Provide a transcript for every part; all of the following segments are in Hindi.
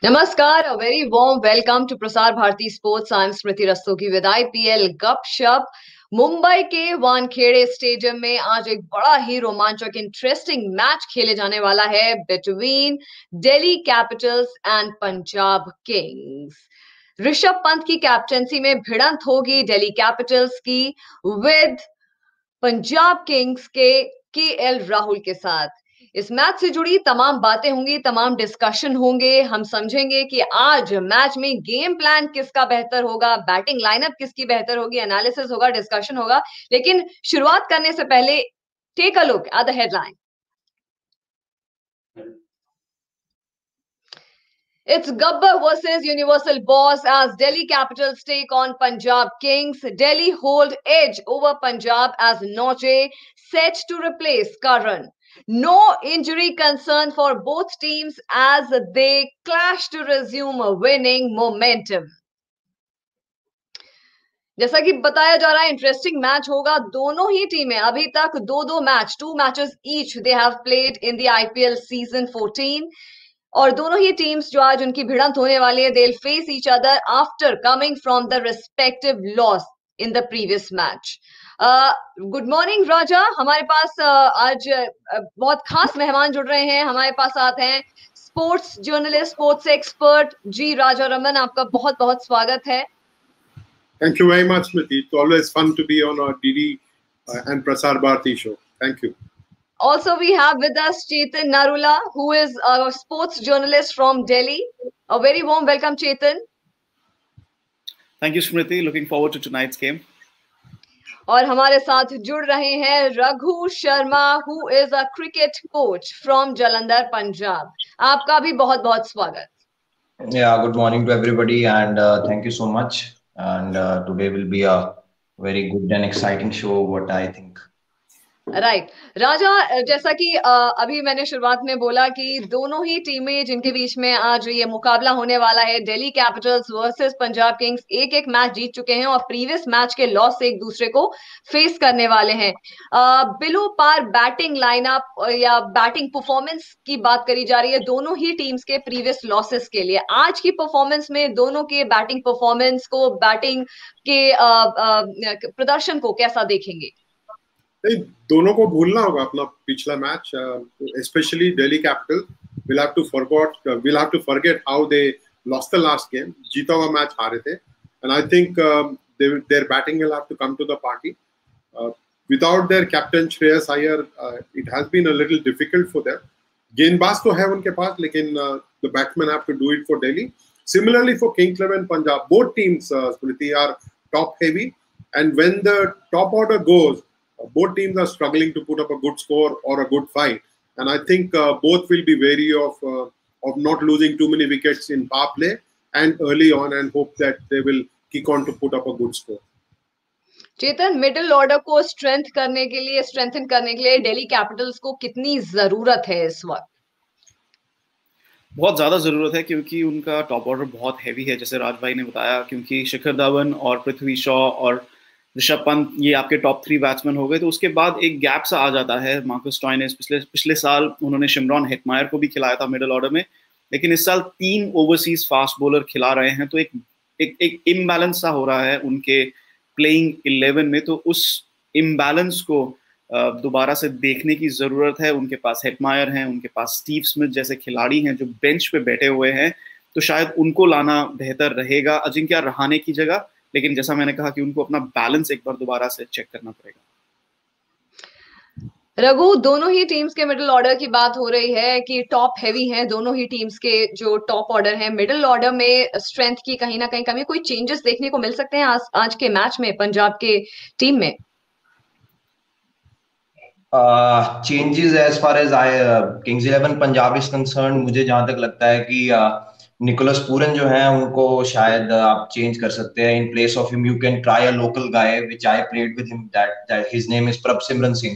नमस्कार, a very warm welcome to Prasar Bharati sports. I am Smriti Rastogi with IPL Gupshup. Mumbai के वानखेड़े स्टेडियम में आज एक बड़ा ही रोमांचक इंटरेस्टिंग मैच खेले जाने वाला है between Delhi Capitals and Punjab Kings. Rishabh Pant की कैप्टनसी में भिड़ंत होगी दिल्ली कैपिटल्स की विद पंजाब किंग्स के एल राहुल के साथ। इस मैच से जुड़ी तमाम बातें होंगी, तमाम डिस्कशन होंगे। हम समझेंगे कि आज मैच में गेम प्लान किसका बेहतर होगा, बैटिंग लाइनअप किसकी बेहतर होगी, एनालिसिस होगा, डिस्कशन होगा। लेकिन शुरुआत करने से पहले take a look at the headline. It's Gabbar versus Universal Boss as Delhi Capitals take on Punjab Kings. Delhi hold edge over Punjab as Noche set to replace Karan. No injury concern for both teams as they clash to resume a winning momentum. जैसा कि बताया जा रहा है इंटरेस्टिंग मैच होगा। दोनों ही टीमें अभी तक दो match 2 matches each they have played in the IPL season 14 और दोनों ही टीम्स जो आज उनकी भिड़ंत होने वाली है, they will face each other after coming from the respective loss in the previous match. Good morning Raja, हमारे पास आज बहुत खास मेहमान जुड़ रहे हैं। हमारे पास आते हैं स्पोर्ट्स जर्नलिस्ट, स्पोर्ट्स एक्सपर्ट जी राजा रमन। आपका बहुत बहुत स्वागत है। Thank you very much, Smriti. It's always fun to be on our DD and Prasar Bharati show. Thank you. Also, we have with us Chetan Narula, who is a sports journalist from Delhi. A very warm welcome, Chetan. Thank you, Smriti. Looking forward to tonight's game. और हमारे साथ जुड़ रहे हैं Raghu Sharma, who is a cricket coach from Jalandhar, Punjab. आपका भी बहुत बहुत स्वागत। Yeah, good morning to everybody and thank you so much. And today will be a very good and exciting show, what I think. Right Raja, जैसा कि अभी मैंने शुरुआत में बोला कि दोनों ही टीमें जिनके बीच में आज ये मुकाबला होने वाला है, Delhi capitals versus Punjab Kings, एक मैच जीत चुके हैं और प्रीवियस मैच के लॉस से एक दूसरे को फेस करने वाले हैं। बिलो पार बैटिंग लाइनअप या बैटिंग परफॉर्मेंस की बात करी जा रही है दोनों ही टीम्स के प्रीवियस लॉसेस के लिए। आज की परफॉर्मेंस में दोनों के बैटिंग परफॉर्मेंस को, बैटिंग के प्रदर्शन को कैसा देखेंगे? दोनों को भूलना होगा अपना पिछला match, specially Delhi capital will have to forget how they lost the last game. जीता हुआ मैच हारे थे and I think their batting will have to come to the party. Without their captain Shreyas Iyer it has been a little difficult for them. गेंदबाज तो है उनके पास, लेकिन the batsman have to do it for Delhi. Similarly for Kings Eleven Punjab, both teams Smriti are top heavy and when the top order goes, both teams are struggling to put up a good score or a good fight, and I think both will be wary of not losing too many wickets in power play and early on, and hope that they will kick on to put up a good score. Chetan, middle order को स्ट्रेंथन करने के लिए दिल्ली कैपिटल्स को कितनी जरूरत है इस वक्त? बहुत ज्यादा जरूरत है, क्योंकि उनका टॉप ऑर्डर बहुत हैवी है, जैसे राज भाई ने बताया। क्योंकि शिखर धवन और पृथ्वी शॉ और ऋषभ पंत ये आपके टॉप 3 बैट्समैन हो गए, तो उसके बाद एक गैप सा आ जाता है। मार्कस स्टोइनिस पिछले साल उन्होंने शिमरॉन हेटमायर को भी खिलाया था मिडिल ऑर्डर में, लेकिन इस साल 3 ओवरसीज फास्ट बॉलर खिला रहे हैं, तो एक इम्बैलेंस सा हो रहा है उनके प्लेइंग 11 में। तो उस इम्बैलेंस को दोबारा से देखने की जरूरत है। उनके पास हेटमायर हैं, उनके पास स्टीव स्मिथ जैसे खिलाड़ी हैं जो बेंच पे बैठे हुए हैं, तो शायद उनको लाना बेहतर रहेगा अजिंक्य रहाणे की जगह। लेकिन जैसा मैंने कहा कि उनको अपना बैलेंस एक बार दोबारा से चेक करना पड़ेगा। रघु, दोनों ही टीम्स के मिडिल ऑर्डर की बात हो रही है कि टॉप हेवी हैं दोनों ही टीम्स के जो टॉप ऑर्डर हैं। मिडिल ऑर्डर में स्ट्रेंथ की कहीं ना कहीं कमी, कोई चेंजेस देखने को मिल सकते हैं आज के मैच में पंजाब के टीम में? Changes as far as Kings 11 Punjab is concern, मुझे जहां तक लगता है कि निकोलस पूरन जो है उनको शायद आप चेंज कर सकते हैं। In place of him you can try a local guy which I played with him, that his name is Prabhsimran Singh.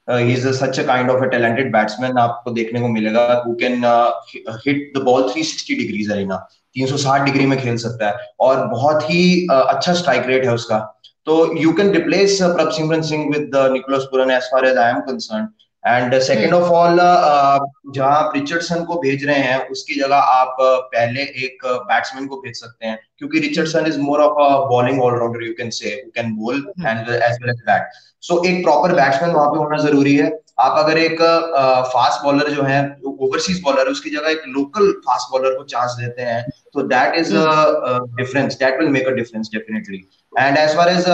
He is such a kind of a talented batsman, आपको देखने को मिलेगा who can hit the ball 360 degrees arena, 360 degree में खेल सकता है और बहुत ही अच्छा स्ट्राइक रेट है उसका। तो you can replace Prabhsimran Singh with Nicholas Pooran as far as I am concern, and second of all, जहां आप रिचर्डसन को भेज रहे हैं उसकी जगह आप पहले एक बैट्समैन को भेज सकते हैं, क्योंकि Richardson is more of a bowling allrounder, you can say, who can bowl and as well as bat. So एक प्रॉपर बैट्समैन वहां पे होना जरूरी है। आप अगर एक फास्ट बॉलर जो है, ओवरसीज बॉलर, उसकी जगह एक लोकल फास्ट बॉलर को चांस देते हैं, तो that is a difference, that will make a difference definitely. And as far as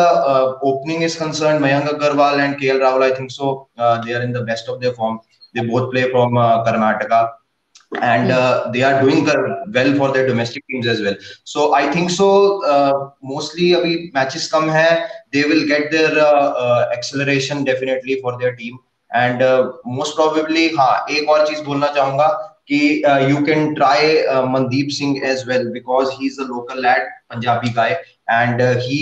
opening is concerned, Mayank Agarwal and KL Rahul, I think so, they are in the best of their form. They both play from Karnataka, and they are doing well for their domestic teams as well. So I think so, mostly abhi matches kam hai, they will get their acceleration definitely for their team. And most probably, हाँ, एक और चीज बोलना चाहूंगा कि you can try Mandeep Singh as well, because he's a local lad, Punjabi guy, and he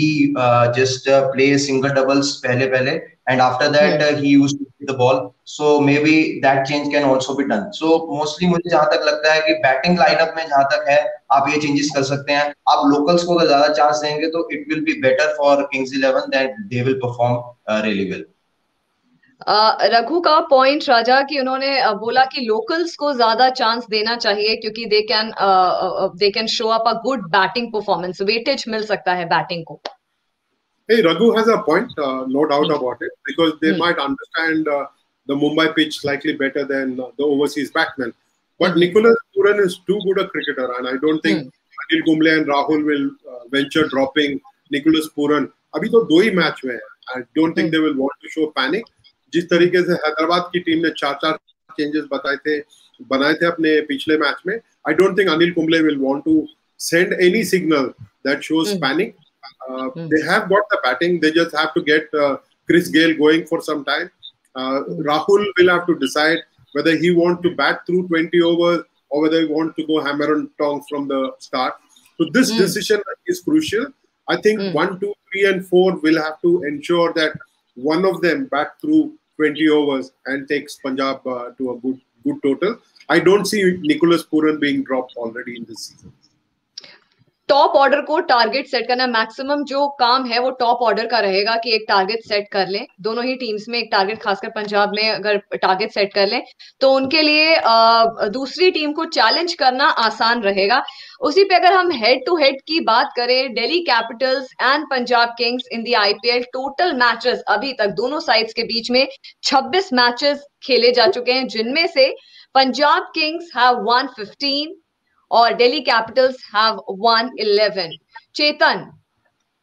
just plays single doubles pehle, and after that he used to hit the ball, so maybe that change can also be done. So mostly मुझे जहां तक लगता है कि बैटिंग लाइनअप में जहां तक है आप ये चेंजेस कर सकते हैं। आप लोकल्स को अगर ज्यादा चांस देंगे तो it will be better for Kings 11, that they will perform really well. Raghu का पॉइंट राजा कि उन्होंने बोला कि लोकल्स को ज्यादा चांस देना चाहिए क्योंकि they can show up a good batting performance, weightage मिल सकता है बैटिंग को। Hey, Raghu has a point, no doubt about it, because they might understand the Mumbai pitch slightly better than the overseas batsmen. But Nicholas Pooran is too good a cricketer, and I don't think Anil Kumble and Rahul will venture dropping Nicholas Pooran. अभी तो 2 ही मैच में है. I don't think they will want to show panic. जिस तरीके से हैदराबाद की टीम ने 4 चेंजेस बनाए थे अपने पिछले मैच में, I don't think Anil Kumble will want to send any signal that shows panic. They have got the batting. They just have to get Chris Gayle going for some time. Rahul will have to decide whether he wants to bat through 20 overs or whether he wants to go hammer and tongs from the start. So this decision is crucial. I think 1, 2, 3 and 4 will have to ensure that one of them bat through 20 overs and takes Punjab to a good total. I don't see Nicholas Pooran being dropped already in this season. Top order को टारगेट सेट करना, मैक्सिमम जो काम है वो टॉप ऑर्डर का रहेगा कि एक टारगेट सेट कर लें दोनों ही टीम्स में, एक टारगेट खासकर पंजाब में अगर टारगेट सेट कर लें तो उनके लिए दूसरी टीम को चैलेंज करना आसान रहेगा। उसी पे अगर हम हेड टू हेड की बात करें, Delhi Capitals and Punjab kings in the IPL, total matches अभी तक दोनों साइड्स के बीच में 26 मैचेस खेले जा चुके हैं, जिनमें से पंजाब किंग्स हैव won 15 और दिल्ली कैपिटल्स हैव won 11। चेतन,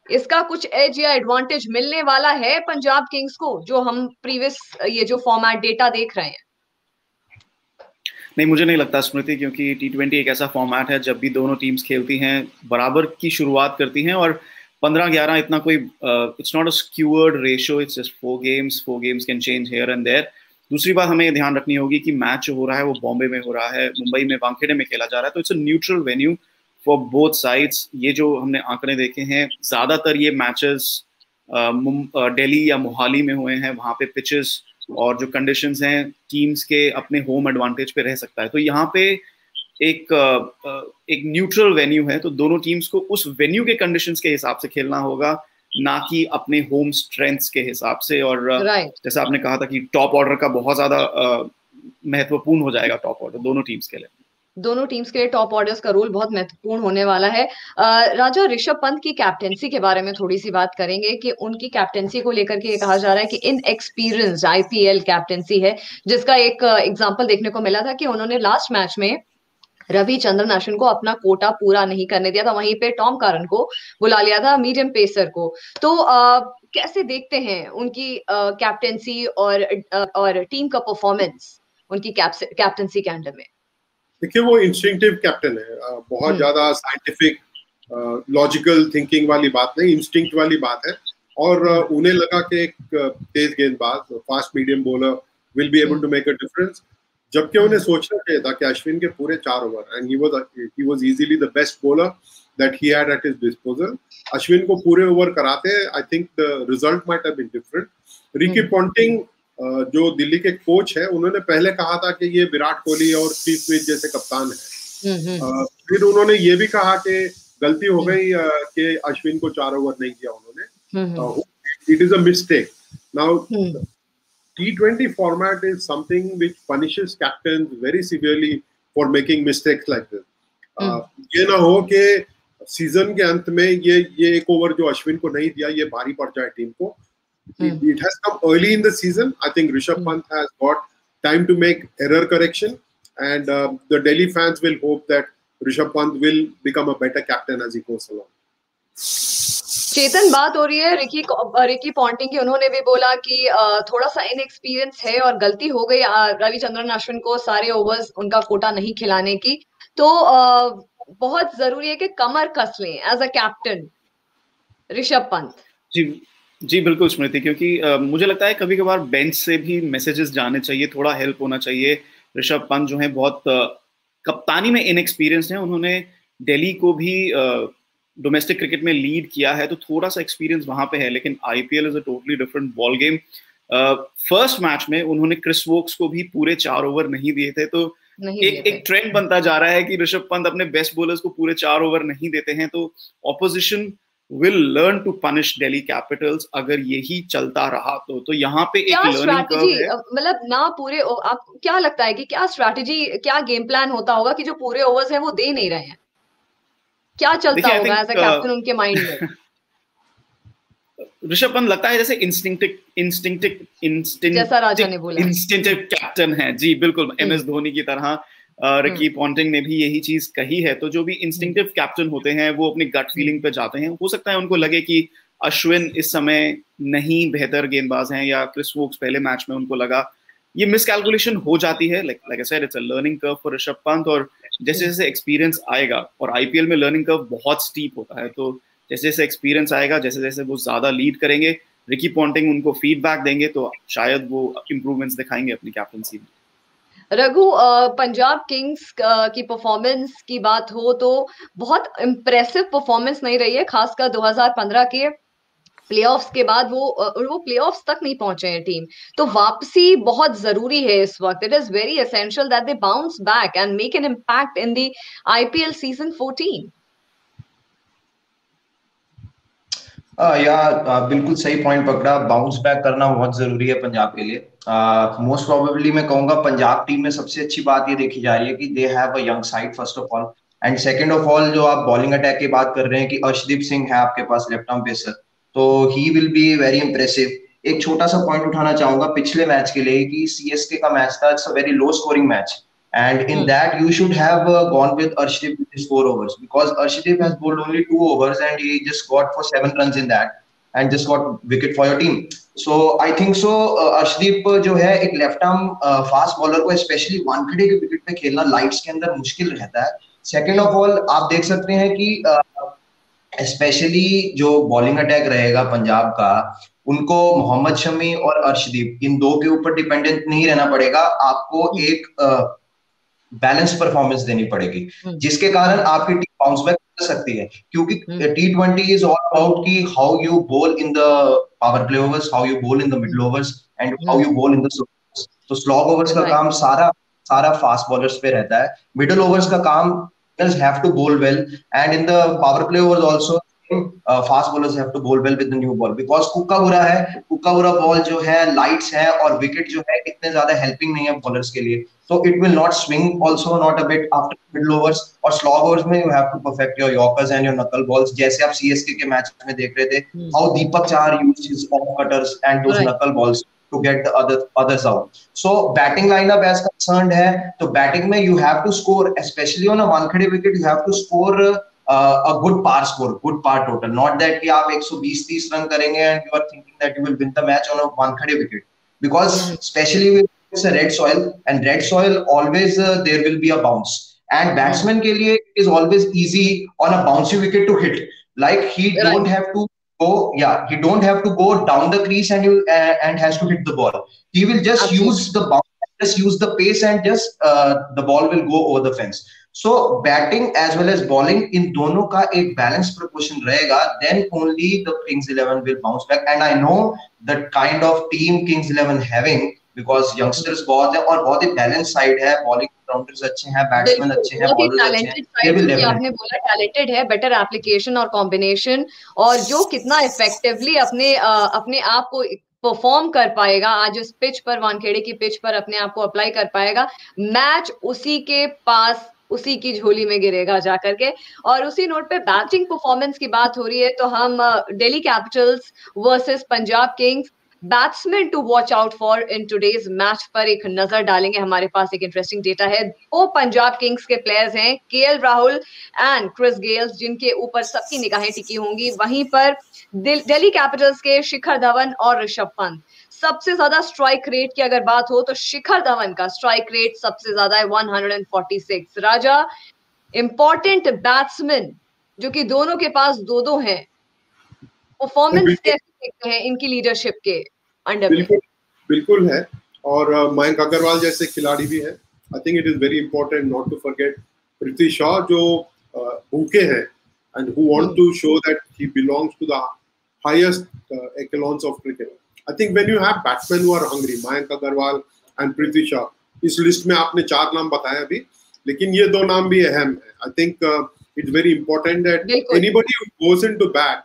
इसका कुछ एज या एडवांटेज मिलने वाला है पंजाब किंग्स को, जो हम प्रीवियस ये जो फॉर्मेट डेटा देख रहे हैं? नहीं, मुझे नहीं लगता स्मृति, क्योंकि T20 एक ऐसा फॉर्मेट है जब भी दोनों टीम्स खेलती हैं बराबर की शुरुआत करती हैं और 15-11 इतना कोई it's not a skewed ratio, it's just 4 games can change here and there. दूसरी बात हमें ध्यान रखनी होगी कि मैच जो हो रहा है वो बॉम्बे में हो रहा है, मुंबई में वानखेड़े में खेला जा रहा है, तो it's a neutral venue for both sides. ये जो हमने आंकड़े देखे हैं, ज्यादातर ये मैचेस दिल्ली या मोहाली में हुए हैं, वहां पे पिचेस और जो कंडीशंस हैं टीम्स के अपने होम एडवांटेज पे रह सकता है। तो यहाँ पे एक न्यूट्रल वेन्यू है, तो दोनों टीम्स को उस वेन्यू के कंडीशंस के हिसाब से खेलना होगा, ना कि अपने होम स्ट्रेंथ्स के हिसाब से। और जैसा आपने कहा था कि टॉप ऑर्डर का बहुत ज्यादा महत्वपूर्ण हो जाएगा टॉप ऑर्डर दोनों टीम्स के लिए। दोनों टीम्स के लिए टॉप ऑर्डर्स का रोल बहुत महत्वपूर्ण होने वाला है। राजा, ऋषभ पंत की कैप्टेंसी के बारे में थोड़ी सी बात करेंगे कि उनकी कैप्टेंसी को लेकर के कहा जा रहा है कि इनएक्सपीरियंस्ड आईपीएल कैप्टेंसी है, जिसका एक एग्जांपल देखने को मिला था कि उन्होंने लास्ट मैच में रविचंद्रन अश्विन को अपना कोटा पूरा नहीं करने दिया था, वहीं पे टॉम करन को बुला लिया था, मीडियम पेसर को। तो कैसे देखते हैं उनकी कैप्टेंसी और टीम का परफॉर्मेंस उनकी कैप्टेंसी के अंडर में? देखिए, वो इंस्टिंक्टिव कैप्टन है, बहुत ज्यादा साइंटिफिक लॉजिकल थिंकिंग वाली बात नहीं, इंस्टिंक्ट वाली बात है। और उन्हें लगा कि एक तेज गेंदबाज, fast medium bowler will be able to make a difference, जबकि उन्हें सोचना चाहिए था कि अश्विन के पूरे 4 over, and he was easily the best bowler that he had at his disposal. Ashwin को पूरे ओवर कराते, I think the result might have been different. Ricky Ponting जो दिल्ली के कोच है, उन्होंने पहले कहा था कि ये विराट कोहली और स्टीव स्मिथ जैसे कप्तान है। फिर उन्होंने ये भी कहा कि गलती हो गई कि अश्विन को 4 ओवर नहीं किया उन्होंने, it is a mistake. Now T20 format is something which punishes captains very severely for making mistakes like this. ये ना हो कि सीजन के अंत में ये एक ओवर जो अश्विन को नहीं दिया ये भारी पड़ जाए टीम को. It has come early in the season. I think Rishabh Pant has got time to make error correction, and the Delhi fans will hope that Rishabh Pant will become a better captain as he goes along. चेतन, बात हो रही है रिकी पॉन्टिंग की. उन्होंने भी बोला कि थोड़ा सा इनएक्सपीरियंस है और गलती हो गई रविचंद्रन अश्विन को सारे ओवर्स उनका कोटा नहीं खिलाने की. तो बहुत जरूरी है कि कमर कस लें as a captain Rishabh Pant. जी बिल्कुल स्मृति, क्योंकि मुझे लगता है कभी कभार बेंच से भी मैसेजेस जाने चाहिए, थोड़ा हेल्प होना चाहिए. ऋषभ पंत जो है बहुत कप्तानी में इनएक्सपीरियंस है. उन्होंने दिल्ली को भी डोमेस्टिक क्रिकेट में लीड किया है, तो थोड़ा सा एक्सपीरियंस वहां पे है. लेकिन IPL is a totally different ball game. First match में उन्होंने क्रिस वोक्स को भी पूरे 4 ओवर नहीं दिए थे. तो एक ट्रेंड बनता जा रहा है कि ऋषभ पंत अपने बेस्ट बॉलर्स को पूरे 4 ओवर नहीं देते हैं. तो opposition will learn to punish Delhi Capitals अगर यही चलता रहा तो यहाँ पे एक लर्निंग कर्व है. मतलब ना पूरे, आपको क्या लगता है कि क्या स्ट्रैटेजी, क्या गेम प्लान होता होगा कि जो पूरे ओवर्स हैं वो दे नहीं रहे हैं? क्या चलता होगा एज अ कैप्टन उनके माइंड में? ऋषभ पंत लगता है जैसे जैसा राजा ने बोला इंस्टिंक्टिव कैप्टन है. जी बिल्कुल, MS धोनी की तरह. रिकी पॉन्टिंग ने भी यही चीज कही है. तो जो भी इंस्टिंक्टिव कैप्टन होते हैं वो अपनी गट फीलिंग पे जाते हैं. हो सकता है उनको लगे कि अश्विन इस समय नहीं बेहतर गेंदबाज हैं, या क्रिस वोक्स पहले मैच में उनको लगा. ये मिसकैलकुलेशन हो जाती है. Like I said, it's a learning curve for Rishabh Pant. और जैसे जैसे एक्सपीरियंस आएगा, और आईपीएल में लर्निंग कर्व बहुत स्टीप होता है, तो जैसे जैसे एक्सपीरियंस आएगा, जैसे जैसे वो ज्यादा लीड करेंगे, रिकी पॉन्टिंग उनको फीडबैक देंगे, तो शायद वो इंप्रूवमेंट्स दिखाएंगे अपनी कैप्टनसी में. रघु, पंजाब किंग्स की परफॉर्मेंस की बात हो तो बहुत इम्प्रेसिव परफॉर्मेंस नहीं रही है, खासकर 2015 के प्लेऑफ्स के बाद वो प्लेऑफ्स तक नहीं पहुंचे हैं टीम. तो वापसी बहुत जरूरी है इस वक्त. It is very essential that they bounce back and make an impact in the IPL season 14. बिल्कुल सही पॉइंट पकड़ा. बाउंस बैक करना बहुत जरूरी है पंजाब के लिए. मोस्ट प्रोबेबली मैं कहूंगा पंजाब टीम में सबसे अच्छी बात ये देखी जा रही है कि they have a young side first of all, and second of all जो आप बॉलिंग अटैक की बात कर रहे हैं कि अर्शदीप सिंह है आपके पास लेफ्ट आर्म पेसर, तो he will be very impressive. एक छोटा सा पॉइंट उठाना चाहूंगा पिछले मैच के लिए कि सीएसके का मैच था. It's a very low scoring match, and in that you should have gone with Arshdeep with his 4 overs, because Arshdeep has bowled only 2 overs and he just got for 7 runs in that and just got wicket for your team. So I think so Arshdeep जो है एक लेफ्ट आर्म फास्ट बॉलर को स्पेशली वानखेड़े के विकेट पे खेलना लाइट्स के अंदर मुश्किल रहता है. सेकंड ऑफ ऑल आप देख सकते हैं कि स्पेशली जो बॉलिंग अटैक रहेगा पंजाब का, उनको मोहम्मद शमी और अर्शदीप इन दो के ऊपर डिपेंडेंट नहीं रहना पड़ेगा. आपको एक बैलेंस परफॉर्मेंस देनी पड़ेगी, जिसके कारण आपकी टीम बाउंस बैक कर सकती है. क्योंकि T20 इज ऑल अबाउट कि how you bowl in the power play overs, how you bowl in the middle overs and how you bowl in the slow overs. तो स्लॉग ओवर्स का काम सारा फास्ट बॉलर्स पे रहता है. मिडिल ओवर्स का काम have to bowl well, and in the power play overs also fast bowlers have to bowl well with the new ball, because Kookaburra ball जो है लाइट्स है और विकेट जो है इतने ज्यादा हेल्पिंग नहीं है बॉलर्स के लिए. So it will not swing also not a bit after middle overs, और slog overs में you have to perfect your yorkers and your knuckle balls. जैसे आप CSK के मैच में देख रहे थे how Deepak Chahar used his off cutters and those knuckle balls to get the others out. So batting lineup as concerned है, तो batting में you have to score, especially on a wankhede wicket, you have to score a good par score, good par total. Not that कि आप 120-30 रन करेंगे and you are thinking that you will win the match on a wankhede wicket, because especially with it's a red soil, and red soil always there will be a bounce, and batsman के लिए it is always easy on a bouncy wicket to hit. Like he don't have to go down the crease and has to hit the ball. He will just use the bounce, just use the pace, and just the ball will go over the fence. So batting as well as bowling in दोनों का एक balance proportion रहेगा, then only the Kings 11 will bounce back. And I know the kind of team Kings 11 having, because youngsters बहुत है और बहुत ही बैलेंस साइड है. बॉलिंग काउंटर्स अच्छे हैं, बैट्समैन अच्छे हैं, बॉलर्स अच्छे हैं. आपने बोला टैलेंटेड है, बेटर एप्लीकेशन और कॉम्बिनेशन, और जो कितना इफेक्टिवली अपने आप को परफॉर्म कर पाएगा, आज इस पिच पर, वानखेड़े की पिच पर अपने आप को अप्लाई कर पाएगा, मैच उसी के पास, उसी की झोली में गिरेगा जाकर के। और उसी नोट पे बैटिंग परफॉर्मेंस की बात हो रही है तो हम Delhi capitals versus Punjab Kings, batsman to watch out for in today's match पर एक नजर डालेंगे। हमारे पास एक इंटरेस्टिंग डेटा है, दो पंजाब किंग्स के प्लेयर्स हैं, KL Rahul and Chris Gayle, जिनके ऊपर सबकी निगाहें टिकी होंगी। वहीं पर दिल्ली कैपिटल्स के शिखर धवन और ऋषभ पंत। सबसे ज्यादा स्ट्राइक रेट की अगर बात हो तो शिखर धवन का स्ट्राइक रेट सबसे ज्यादा है, 146। राजा, इंपॉर्टेंट बैट्समैन जो कि दोनों के पास दो दो हैं, परफॉर्मेंस कैसे देखते हैं इनकी लीडरशिप के अंडर में? बिल्कुल है, और मयंक अग्रवाल जैसे खिलाड़ी भी है। I think it is very important not to forget Prithvi Shaw, जो भूखे हैं and who want to show that he belongs to the highest echelons of cricket. I think when you have batsmen who are hungry, Mayank Agarwal and Prithvi Shaw, इस लिस्ट में आपने 4 नाम बताए अभी, लेकिन ये 2 नाम भी अहम है। I think it's very important that anybody who goes into bat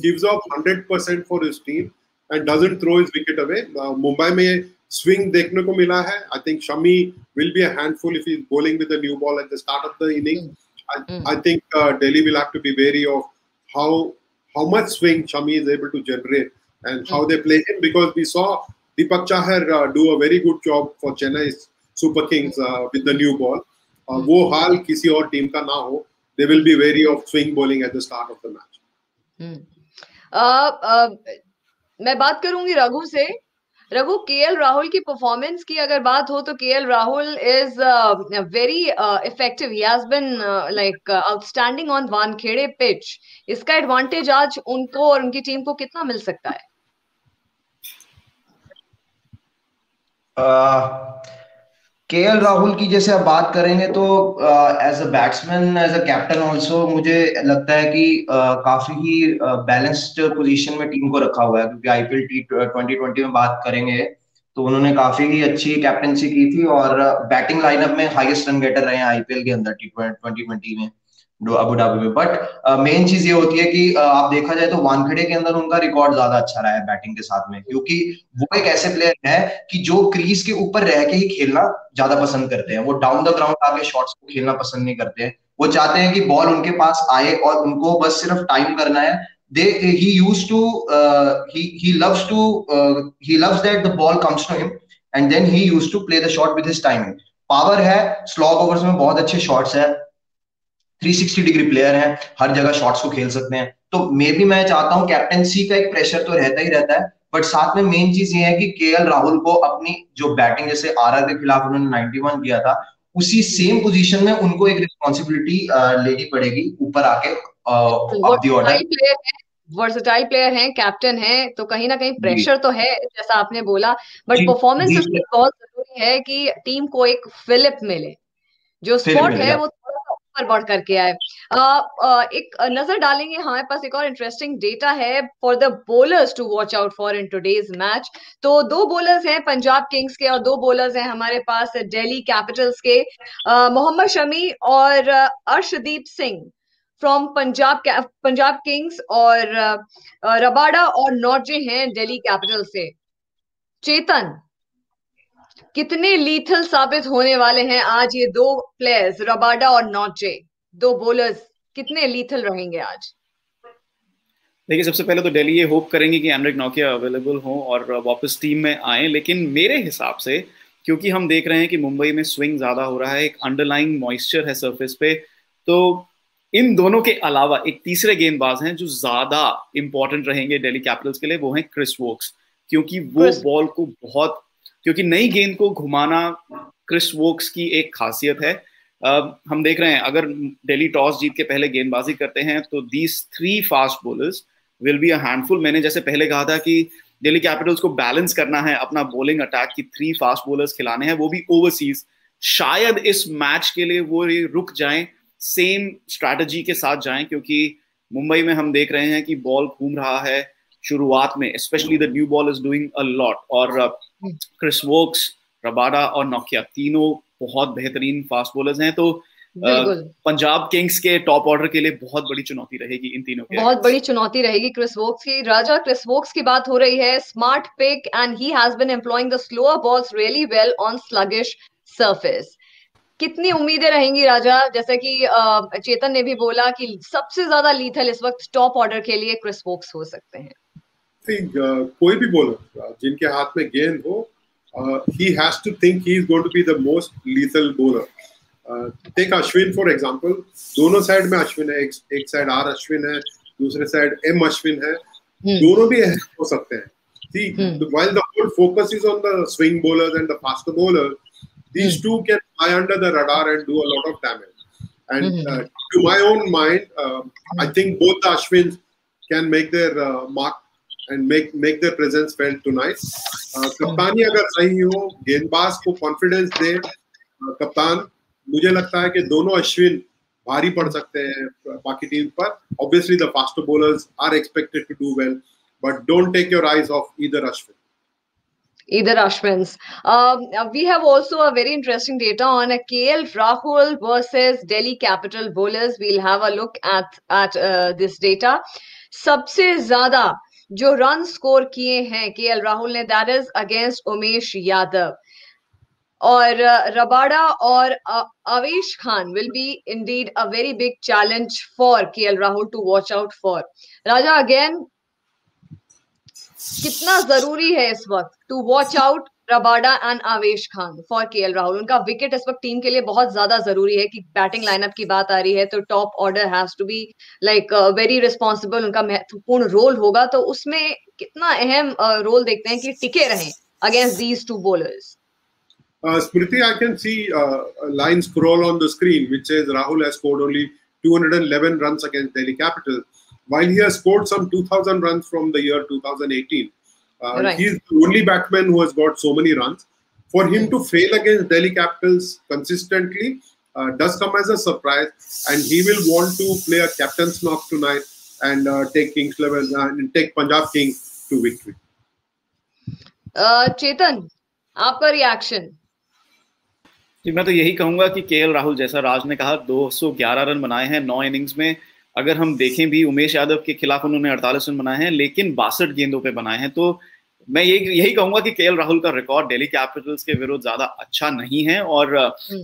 gives off 100% for his team and doesn't throw his wicket away. Mumbai में swing देखने को मिला है। I think Shami will be a handful if he's bowling with a new ball at the start of the inning. I think Delhi will have to be wary of how much swing Shami is able to generate and how they play him, because we saw Deepak Chahar do a very good job for Chennai Super Kings with the new ball. वो हाल किसी और टीम का ना हो. They will be wary of swing bowling at the start of the match. मैं बात करूंगी रघु से। रघु, केएल राहुल की परफॉर्मेंस की अगर बात हो तो KL Rahul is very effective, he has been like outstanding on Wankhede pitch. इसका एडवांटेज आज उनको और उनकी टीम को कितना मिल सकता है? केएल राहुल की जैसे आप बात करेंगे तो as a batsman, as a captain also, मुझे लगता है कि काफी ही बैलेंस्ड पोजीशन में टीम को रखा हुआ है, क्योंकि आईपीएल T20 में बात करेंगे तो उन्होंने काफी ही अच्छी कैप्टनसी की थी और बैटिंग लाइनअप में हाईएस्ट रन गेटर रहे हैं आईपीएल के अंदर T20 में अबू धाबी में। बट मेन चीज ये होती है कि आप देखा जाए तो वानखेड़े के अंदर उनका रिकॉर्ड ज्यादा अच्छा रहा है बैटिंग के साथ में, क्योंकि वो एक ऐसे प्लेयर है कि जो क्रीज के ऊपर रह के ही खेलना ज्यादा पसंद करते हैं। वो डाउन द ग्राउंड आके शॉट्स को खेलना पसंद नहीं करते हैं। वो चाहते हैं कि बॉल उनके पास आए और उनको बस सिर्फ टाइम करना है। He loves that the ball comes to him and then he used to play the shot with his timing. Power है, स्लॉग ओवर्स में बहुत अच्छे शॉट्स है, 360 डिग्री प्लेयर है, हर जगह शॉट्स को खेल सकते हैं। तो मैं चाहता हूं, कैप्टेंसी का एक प्रेशर तो रहता ही रहता है, बट साथ में मेन चीज ये है कि केएल राहुल को अपनी जो बैटिंग, जैसे आरआर के खिलाफ उन्होंने 91 किया था, उसी सेम पोजीशन में उनको एक रिस्पॉन्सिबिलिटी लेनी पड़ेगी ऊपर आके of the order. Versatile player हैं, कैप्टन हैं, तो कहीं ना कहीं प्रेशर तो है जैसा आपने बोला, बट परफॉर्मेंस इसमें बहुत जरूरी है कि टीम को एक फिलिप मिले, जो स्पॉट है वो ऊपर बढ़ करके आए। एक नजर डालेंगे, हमारे पास एक और इंटरेस्टिंग डेटा है for the bowlers to watch out for in today's match. तो 2 बोलर्स हैं पंजाब किंग्स के और 2 बोलर्स हैं हमारे पास दिल्ली कैपिटल्स के, मोहम्मद शमी और अर्शदीप सिंह फ्रॉम पंजाब किंग्स, और रबाडा और नॉर्जे हैं दिल्ली कैपिटल से। चेतन, कितने लीथल साबित होने वाले हैं आज ये 2 प्लेयर्स, रबाडा और नॉर्जे, 2 बॉलर्स, कितने लीथल रहेंगे आज? देखिए, सबसे पहले तो दिल्ली ये होप करेंगे कि एनरिक नोकिया अवेलेबल हो और वापस टीम में आए, लेकिन मेरे हिसाब से क्योंकि हम देख रहे हैं कि मुंबई में स्विंग ज्यादा हो रहा है, एक अंडरलाइंग मॉइस्चर है सरफेस पे, तो इन दोनों के अलावा एक तीसरे गेंदबाज हैं जो ज्यादा इंपॉर्टेंट रहेंगे दिल्ली कैपिटल्स के लिए, वो हैं क्रिस वोक्स, क्योंकि वो बॉल को बहुत, क्योंकि नई गेंद को घुमाना क्रिस वोक्स की एक खासियत है। हम देख रहे हैं अगर दिल्ली टॉस जीत के पहले गेंदबाजी करते हैं तो these 3 fast bowlers will be a handful. मैंने जैसे पहले कहा था कि दिल्ली कैपिटल्स को बैलेंस करना है अपना बॉलिंग अटैक की, 3 फास्ट बॉलर्स खिलाने हैं, वो भी ओवरसीज। शायद इस मैच के लिए वो रुक जाएं, सेम स्ट्रैटेजी के साथ जाएं, क्योंकि मुंबई में हम देख रहे हैं कि बॉल घूम रहा है शुरुआत में, specially the new ball is doing a lot, और क्रिस वोक्स, रबाडा और नोकिया तीनों बहुत बेहतरीन फास्ट बॉलर्स हैं। तो पंजाब किंग्स के टॉप ऑर्डर के लिए बहुत बड़ी चुनौती रहेगी इन तीनों के, बहुत बड़ी चुनौती रहेगी क्रिस वोक्स की। राजा, क्रिस वोक्स की बात हो रही है, smart pick and he has been employing the slower balls really well on sluggish surface. कितनी उम्मीदें रहेंगी राजा? जैसे कि चेतन ने भी बोला कि सबसे ज्यादा लीथल इस वक्त टॉप ऑर्डर के लिए क्रिस वोक्स हो सकते हैं। कोई भी बॉलर जिनके हाथ में गेंद हो, he has to think he is going to be the most lethal bowler. Take Ashwin for example. दोनों साइड में अश्विन है, एक साइड आर अश्विन है, दूसरे साइड एम अश्विन है, दोनों भी हो सकते हैं। See, while the whole focus is on the swing bowlers and the faster bowlers, these two can fly under the radar and do a lot of damage. And to my own mind, I think both the Ashwins can make their mark and make their presence felt tonight. कप्तानी अगर सही हो, गेंदबाज को कॉन्फिडेंस दे कप्तान, मुझे लगता है कि दोनों अश्विन भारी पड़ सकते हैं बाकी टीम पर। Obviously the faster bowlers are expected to do well, but don't take your eyes off either Ashwin. Either Ashwins. We have also a very interesting data on a KL Rahul versus Delhi Capital bowlers. We'll have a look at this data. सबसे ज्यादा जो रन स्कोर किए हैं केएल राहुल ने, that is against Umesh Yadav, और रबाडा और Avesh Khan will be indeed a very big challenge for KL Rahul to watch out for. Raja, again कितना जरूरी है इस वक्त to watch out Rabada and Avesh Khan for KL Rahul? उनका विकेट इस वक्त टीम के लिए बहुत ज्यादा जरूरी है कि बैटिंग लाइनअप की बात आ रही है तो top order has to be like very responsible, उनका महत्वपूर्ण रोल होगा, तो उसमें कितना अहम रोल देखते हैं कि टिके रहें against these two bowlers? Smriti, I can see a line scroll on the screen which says Rahul has scored only 211 runs against Delhi Capital, while he has scored some 2,000 runs from the year 2018. Right. He's the only batsman who has got so many runs. For him to fail against Delhi Capitals consistently does come as a surprise, and he will want to play a captain's knock tonight and take Kings 11 and take Punjab Kings to victory. चेतन, आपका रिएक्शन? जी, मैं तो यही कहूंगा कि केएल राहुल, जैसा राज ने कहा, 211 रन बनाए हैं 9 इनिंग्स में। अगर हम देखें भी, उमेश यादव के खिलाफ उन्होंने 48 रन बनाए हैं, लेकिन 62 गेंदों पे बनाए हैं। तो मैं यही कहूंगा कि केएल राहुल का रिकॉर्ड दिल्ली कैपिटल्स के विरुद्ध ज्यादा अच्छा नहीं है, और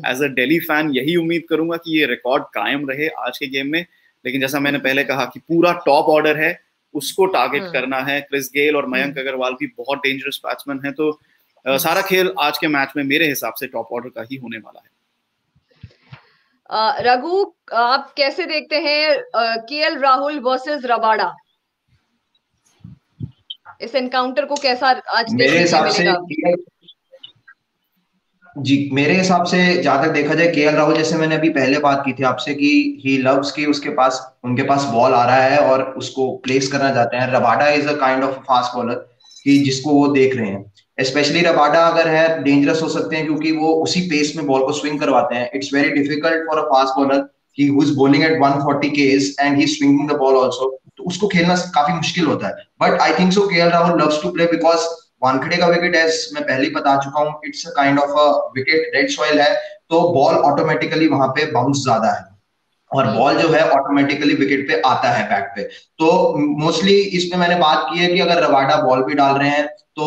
एज अ दिल्ली फैन यही उम्मीद करूंगा कि ये रिकॉर्ड कायम रहे आज के गेम में। लेकिन जैसा मैंने पहले कहा कि पूरा टॉप ऑर्डर है, उसको टारगेट करना है। क्रिस गेल और मयंक अग्रवाल भी बहुत डेंजरस बैट्समैन है, तो सारा खेल आज के मैच में मेरे हिसाब से टॉप ऑर्डर का ही होने वाला है। रघु, आप कैसे देखते हैं केएल राहुल वर्सेस रबाडा? इस एनकाउंटर को कैसा आज मेरे हिसाब से मेरे हिसाब से जहां तक देखा जाए, केएल राहुल, जैसे मैंने अभी पहले बात की थी आपसे कि ही लव्स कि उनके पास बॉल आ रहा है और उसको प्लेस करना चाहते हैं। Rabada is a kind of fast bowler कि जिसको वो देख रहे हैं। स्पेशली रबाडा अगर है, डेंजरस हो सकते हैं क्योंकि वो उसी पेस में बॉल को स्विंग करवाते हैं। It's very difficult for a fast bowler he who is bowling at 140 k's and he is swinging the ball also, तो उसको खेलना काफी मुश्किल होता है। But I think so KL Rahul loves to play because Wankhede का विकेट, एज मैं पहले ही बता चुका हूँ, it's a kind of a wicket, red soil है, तो बॉल ऑटोमेटिकली वहां पे बाउंस ज्यादा है और बॉल जो है ऑटोमेटिकली विकेट पे आता है, बैक पे। तो मोस्टली इसमें मैंने बात की है कि अगर रबाडा बॉल भी डाल रहे हैं तो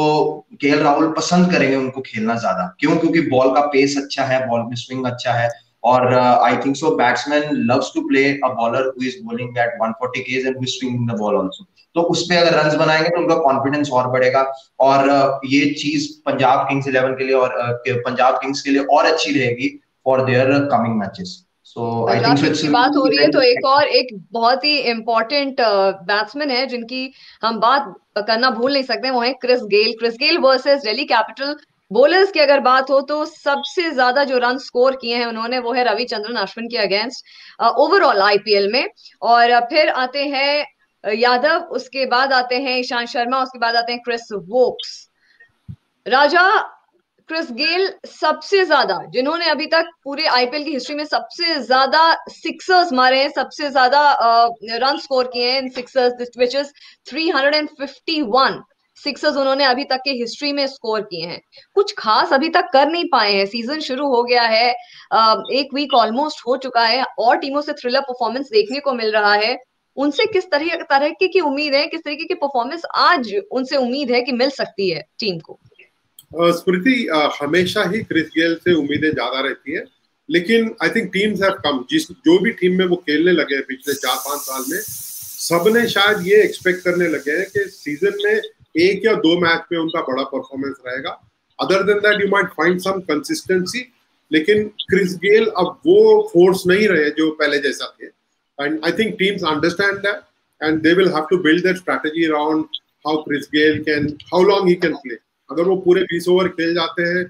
केएल राहुल पसंद करेंगे उनको खेलना ज्यादा। क्यों? क्योंकि बॉल का पेस अच्छा है, बॉल में स्विंग अच्छा है, और I think so batsman loves to play a bowler who is bowling at 140 k's and who is swinging the ball also. तो उस पे अगर रन्स बनाएंगे तो उनका कॉन्फिडेंस और बढ़ेगा, और ये चीज पंजाब किंग्स 11 के लिए और पंजाब किंग्स के लिए और अच्छी रहेगी फॉर देयर कमिंग मैचेस। की बात हो रही है तो एक बहुत ही इम्पोर्टेंट बैट्समैन है जिनकी हम बात करना भूल नहीं सकते, वो है Chris Gayle. Chris Gayle versus Delhi capital bowlers की अगर बात हो तो सबसे ज्यादा जो रन स्कोर किए हैं उन्होंने, वो है रविचंद्रन अश्विन के अगेंस्ट ओवरऑल आईपीएल में। और फिर आते हैं यादव, उसके बाद आते हैं ईशांत शर्मा, उसके बाद आते हैं क्रिस वोक्स। राजा, क्रिस गेल सबसे ज्यादा, जिन्होंने अभी तक पूरे आईपीएल की हिस्ट्री में सबसे ज्यादा सिक्सर्स मारे हैं, सबसे ज्यादा रन स्कोर किए हैं इन सिक्सर्स, व्हिच इज 351, सिक्सर्स उन्होंने अभी तक के हिस्ट्री में स्कोर किए हैं, कुछ खास अभी तक कर नहीं पाए हैं। सीजन शुरू हो गया है, एक वीक ऑलमोस्ट हो चुका है, और टीमों से थ्रिलर परफॉर्मेंस देखने को मिल रहा है। उनसे किस तरह की उम्मीद है, किस तरीके की परफॉर्मेंस आज उनसे उम्मीद है कि मिल सकती है टीम को? स्मृति, हमेशा ही क्रिस गेल से उम्मीदें ज्यादा रहती है, लेकिन आई थिंक टीम्स हैव कम, जो भी टीम में वो खेलने लगे हैं पिछले 4-5 साल में, सबने शायद ये एक्सपेक्ट करने लगे हैं कि सीजन में 1 या 2 मैच में उनका बड़ा परफॉर्मेंस रहेगा। Other than that you might find some consistency, लेकिन क्रिस गेल अब वो फोर्स नहीं रहे जो पहले जैसा थे। And I think teams understand that and they will have to build their strategy around how Chris Gayle can, how long he can play. अगर वो पूरे 20 ओवर खेल जाते हैं,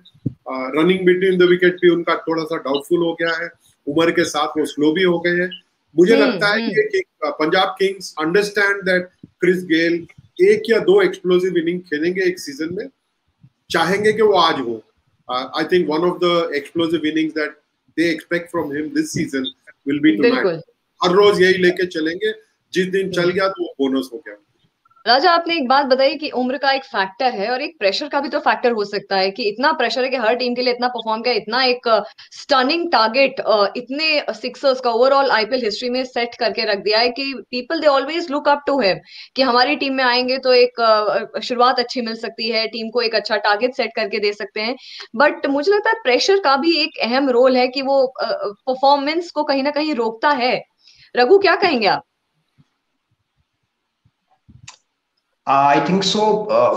रनिंग बिटवीन द विकेट भी उनका थोड़ा सा डाउटफुल हो गया है, उम्र के साथ वो स्लो भी हो गए हैं। मुझे लगता है कि Punjab Kings understand that Chris Gayle 1 या 2 एक्सप्लोसिव इनिंग खेलेंगे एक सीजन में, चाहेंगे कि वो आज हो। I think one of the explosive innings that they expect from him this season will be tonight. हर रोज यही लेके चलेंगे, जिस दिन चल गया तो वो बोनस हो गया। राजा, आपने एक बात बताई कि उम्र का एक फैक्टर है और एक प्रेशर का भी तो फैक्टर हो सकता है, कि इतना प्रेशर है कि हर टीम के लिए इतना परफॉर्म किया, इतना एक स्टनिंग टारगेट इतने सिक्सर्स का ओवरऑल आईपीएल हिस्ट्री में सेट करके रख दिया है कि people they always look up to him, कि हमारी टीम में आएंगे तो एक शुरुआत अच्छी मिल सकती है, टीम को एक अच्छा टारगेट सेट करके दे सकते हैं। बट मुझे लगता है प्रेशर का भी एक अहम रोल है कि वो परफॉर्मेंस को कहीं ना कहीं रोकता है। रघु, क्या कहेंगे आप? I think so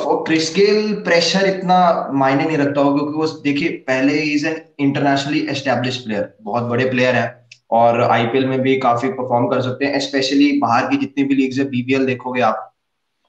for Chris Gayle pressure इतना मायने नहीं रखता होगा, क्योंकि वो देखिए पहले is an internationally establish player, बहुत बड़े प्लेयर है और आईपीएल में भी काफी परफॉर्म कर सकते हैं। स्पेशली बाहर की जितनी भी लीग्स है, बीपीएल देखोगे आप,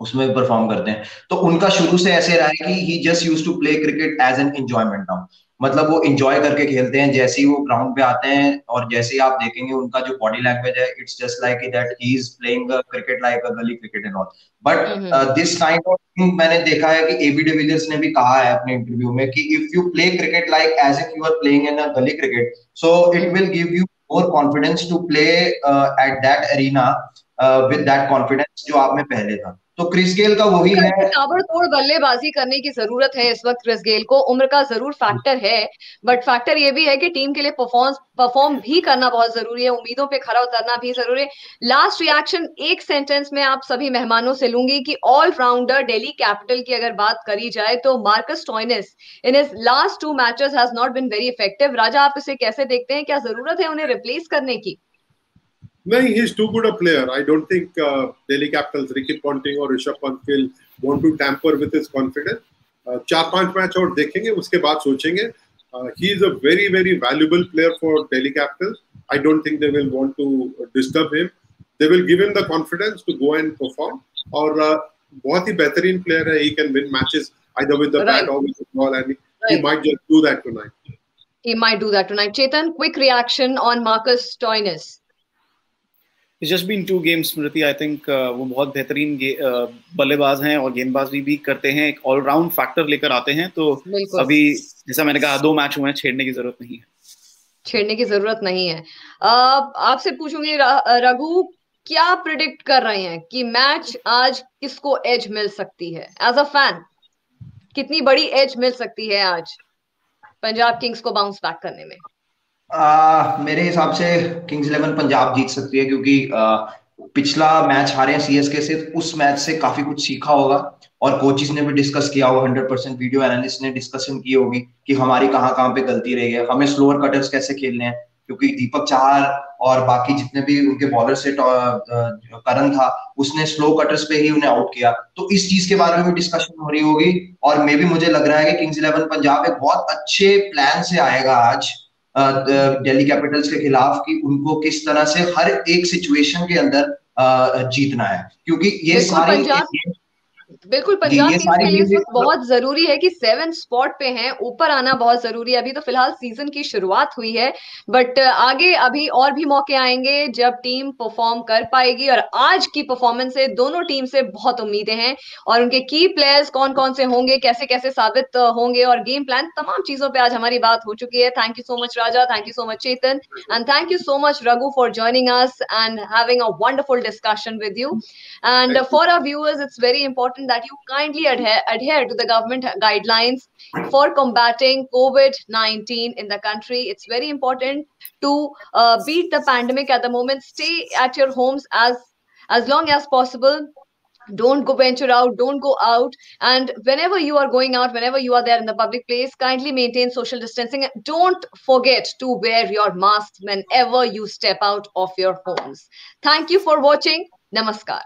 उसमें भी परफॉर्म करते हैं। तो उनका शुरू से ऐसे रहा है कि he just used to play cricket as an enjoyment now, मतलब वो एंजॉय करके खेलते हैं। जैसे ही वो ग्राउंड पे आते हैं और जैसे ही आप देखेंगे उनका जो बॉडी लैंग्वेज है, it's just like that he is playing cricket like a gully cricket and all. But this kind of thing मैंने देखा है कि एबी डिविलियर्स ने भी कहा है अपने इंटरव्यू में कि if you play cricket like as if you are playing in a gully cricket, so it will give you more confidence to play at that arena with that confidence जो आप में पहले था। तो क्रिस गेल का वही है, ताबड़तोड़ बल्लेबाजी करने की जरूरत है इस वक्त क्रिस गेल को। उम्र का जरूर फैक्टर है, बट फैक्टर ये भी है कि टीम के लिए परफॉर्म भी करना बहुत जरूरी है, उम्मीदों पे खरा उतरना भी जरूरी है। लास्ट रिएक्शन एक सेंटेंस में आप सभी मेहमानों से लूंगी कि ऑलराउंडर दिल्ली कैपिटल की अगर बात करी जाए तो Marcus Stoinis in his last 2 matches has not been very effective. Raja, आप इसे कैसे देखते हैं? क्या जरूरत है उन्हें रिप्लेस करने की? नहीं, he is too good a player. I don't think Delhi Capitals, Ricky Ponting और Rishabh Pant will want to tamper with his confidence. 4-5 match और देखेंगे, उसके बाद सोचेंगे. He is a very very valuable player for Delhi Capitals. I don't think they will want to disturb him. They will give him the confidence to go and perform. और बहुत ही बेहतरीन player है. He can win matches either with the bat or with the ball, and he might just do that tonight. He might do that tonight. Chetan, quick reaction on Marcus Stoinis. It's just been 2 games, Smriti. I think वो बहुत बेहतरीन बल्लेबाज हैं और गेंदबाजी भी करते हैं, एक ऑलराउंड फैक्टर लेकर आते हैं। तो अभी जैसा मैंने कहा 2 मैच हुए हैं, छेड़ने की जरूरत नहीं है, छेड़ने की जरूरत नहीं है। आपसे पूछूंगी रघु, क्या प्रिडिक्ट कर रहे हैं कि मैच आज किसको एज मिल सकती है? एज अ फैन कितनी बड़ी एज मिल सकती है आज पंजाब किंग्स को बाउंस बैक करने में? मेरे हिसाब से किंग्स 11 पंजाब जीत सकती है, क्योंकि पिछला मैच हारे हैं सीएसके से, उस मैच से काफी कुछ सीखा होगा और कोचिस ने भी डिस्कस किया होगा, 100% वीडियो एनालिस्ट ने डिस्कशन की होगी कि हमारी कहाँ पे गलती रही है, हमें स्लोअर कटर्स कैसे खेलने हैं, क्योंकि दीपक चाहर और बाकी जितने भी उनके बॉलर से करण था, उसने स्लो कटर्स पे ही उन्हें आउट किया। तो इस चीज के बारे में भी डिस्कशन हो रही होगी और मे भी मुझे लग रहा है कि किंग्स 11 पंजाब एक बहुत अच्छे प्लान से आएगा आज दिल्ली कैपिटल्स के खिलाफ, कि उनको किस तरह से हर एक सिचुएशन के अंदर जीतना है, क्योंकि ये सारी बिल्कुल पंजाब किंग्स के लिए इस वक्त बहुत जरूरी है कि 7 स्पॉट पे हैं, ऊपर आना बहुत जरूरी है। अभी तो फिलहाल सीजन की शुरुआत हुई है, बट आगे अभी और भी मौके आएंगे जब टीम परफॉर्म कर पाएगी, और आज की परफॉर्मेंस से दोनों टीम से बहुत उम्मीदें हैं, और उनके की प्लेयर्स कौन कौन से होंगे, कैसे कैसे साबित होंगे, और गेम प्लान, तमाम चीजों पे आज हमारी बात हो चुकी है। Thank you so much Raja, thank you so much Chetan, and thank you so much Raghu for joining us and having a wonderful discussion with you. And for our viewers, it's very important that you kindly adhere to the government guidelines for combating COVID-19 in the country. It's very important to beat the pandemic at the moment. Stay at your homes as long as possible. Don't go venture out, don't go out, and whenever you are going out, whenever you are there in the public place, kindly maintain social distancing. Don't forget to wear your masks whenever you step out of your homes. Thank you for watching. Namaskar.